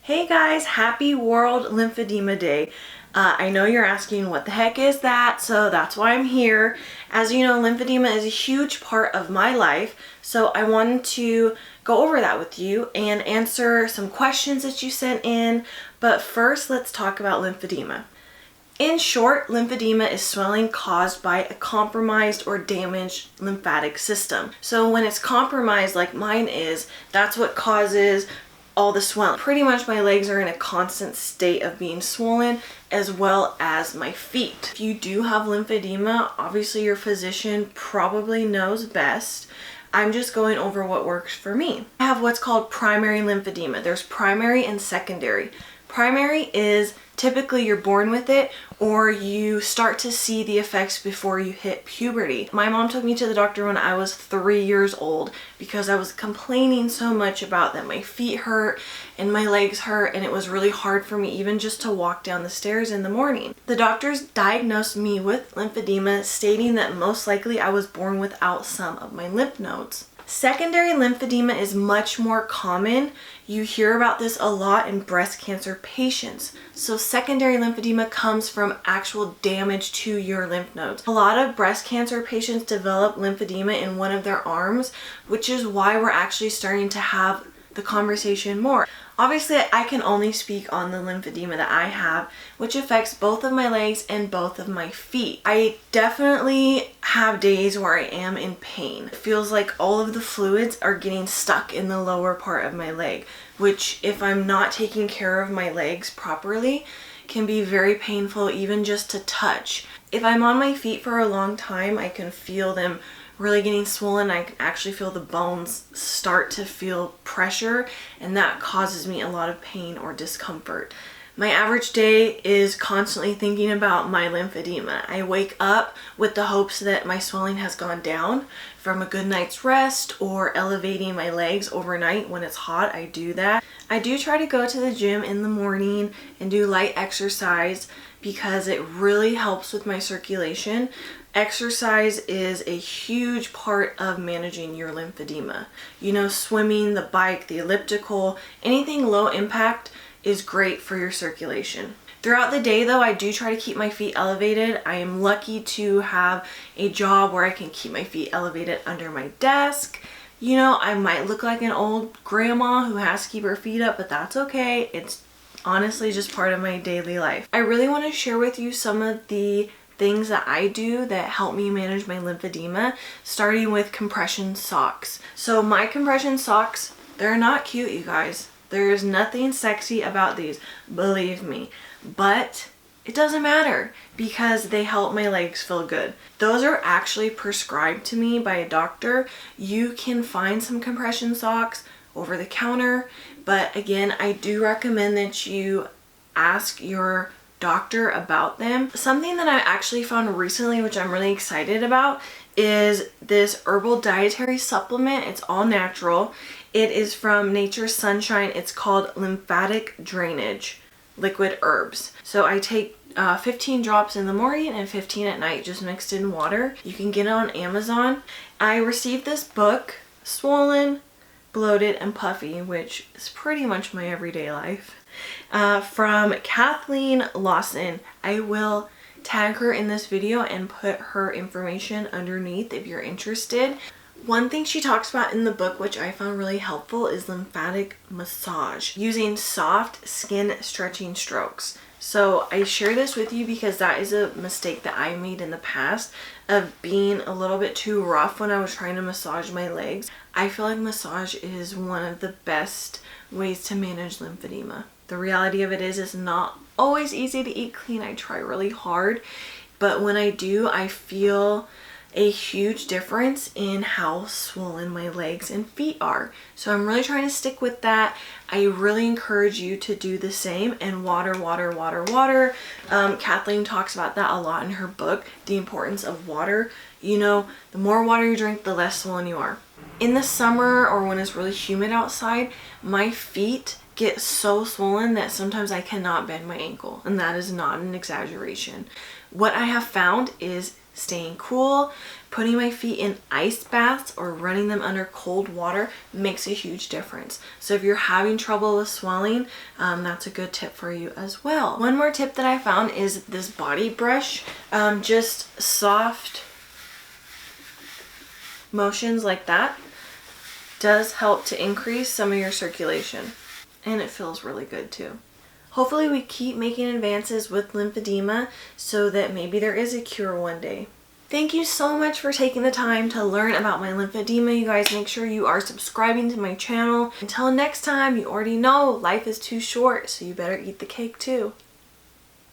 Hey guys, happy World Lymphedema Day. I know you're asking what the heck is that, so that's why I'm here. As you know, lymphedema is a huge part of my life, so I wanted to go over that with you and answer some questions that you sent in. But first, let's talk about lymphedema. In short, lymphedema is swelling caused by a compromised or damaged lymphatic system. So when it's compromised like mine is, that's what causes all the swelling. Pretty much my legs are in a constant state of being swollen, as well as my feet. If you do have lymphedema, obviously your physician probably knows best. I'm just going over what works for me. I have what's called primary lymphedema. There's primary and secondary. Primary is typically you're born with it, or you start to see the effects before you hit puberty. My mom took me to the doctor when I was 3 years old because I was complaining so much about that my feet hurt and my legs hurt, and it was really hard for me even just to walk down the stairs in the morning. The doctors diagnosed me with lymphedema, stating that most likely I was born without some of my lymph nodes. Secondary lymphedema is much more common. You hear about this a lot in breast cancer patients. So secondary lymphedema comes from actual damage to your lymph nodes. A lot of breast cancer patients develop lymphedema in one of their arms, which is why we're actually starting to have the conversation more. Obviously, I can only speak on the lymphedema that I have, which affects both of my legs and both of my feet. I definitely have days where I am in pain. It feels like all of the fluids are getting stuck in the lower part of my leg, which if I'm not taking care of my legs properly, can be very painful even just to touch. If I'm on my feet for a long time, I can feel them really getting swollen. I can actually feel the bones start to feel pressure, and that causes me a lot of pain or discomfort. My average day is constantly thinking about my lymphedema. I wake up with the hopes that my swelling has gone down from a good night's rest or elevating my legs overnight. When it's hot, I do that. I do try to go to the gym in the morning and do light exercise because it really helps with my circulation. Exercise is a huge part of managing your lymphedema. You know, swimming, the bike, the elliptical, anything low impact is great for your circulation. Throughout the day though, I do try to keep my feet elevated. I am lucky to have a job where I can keep my feet elevated under my desk. You know, I might look like an old grandma who has to keep her feet up, but that's okay. It's honestly just part of my daily life. I really want to share with you some of the things that I do that help me manage my lymphedema, starting with compression socks. So my compression socks, they're not cute, you guys. There's nothing sexy about these, believe me, but it doesn't matter because they help my legs feel good. Those are actually prescribed to me by a doctor. You can find some compression socks over the counter, but again, I do recommend that you ask your doctor about them. Something that I actually found recently, which I'm really excited about, is this Herbal dietary supplement. It's all natural. It is from Nature's Sunshine. It's called Lymphatic Drainage Liquid Herbs. So I take 15 drops in the morning and 15 at night, just mixed in water. You can get it on Amazon. I received this book, Swollen, Bloated, and Puffy, which is pretty much my everyday life, from Kathleen Lisson. I will tag her in this video and put her information underneath if you're interested. One thing she talks about in the book, which I found really helpful, is lymphatic massage using soft skin stretching strokes. So I share this with you because that is a mistake that I made in the past of being a little bit too rough when I was trying to massage my legs. I feel like massage is one of the best ways to manage lymphedema. The reality of it is it's not always easy to eat clean. I try really hard, but when I do, I feel a huge difference in how swollen my legs and feet are. So I'm really trying to stick with that. I really encourage you to do the same, and water, water, water, water. Kathleen talks about that a lot in her book, the importance of water. You know, the more water you drink, the less swollen you are. In the summer or when it's really humid outside, my feet get so swollen that sometimes I cannot bend my ankle, and that is not an exaggeration. What I have found is staying cool, putting my feet in ice baths or running them under cold water makes a huge difference. So if you're having trouble with swelling, that's a good tip for you as well. One more tip that I found is this body brush. Just soft motions like that does help to increase some of your circulation, and it feels really good too. Hopefully we keep making advances with lymphedema so that maybe there is a cure one day. Thank you so much for taking the time to learn about my lymphedema. You guys, make sure you are subscribing to my channel. Until next time, you already know life is too short, so you better eat the cake too.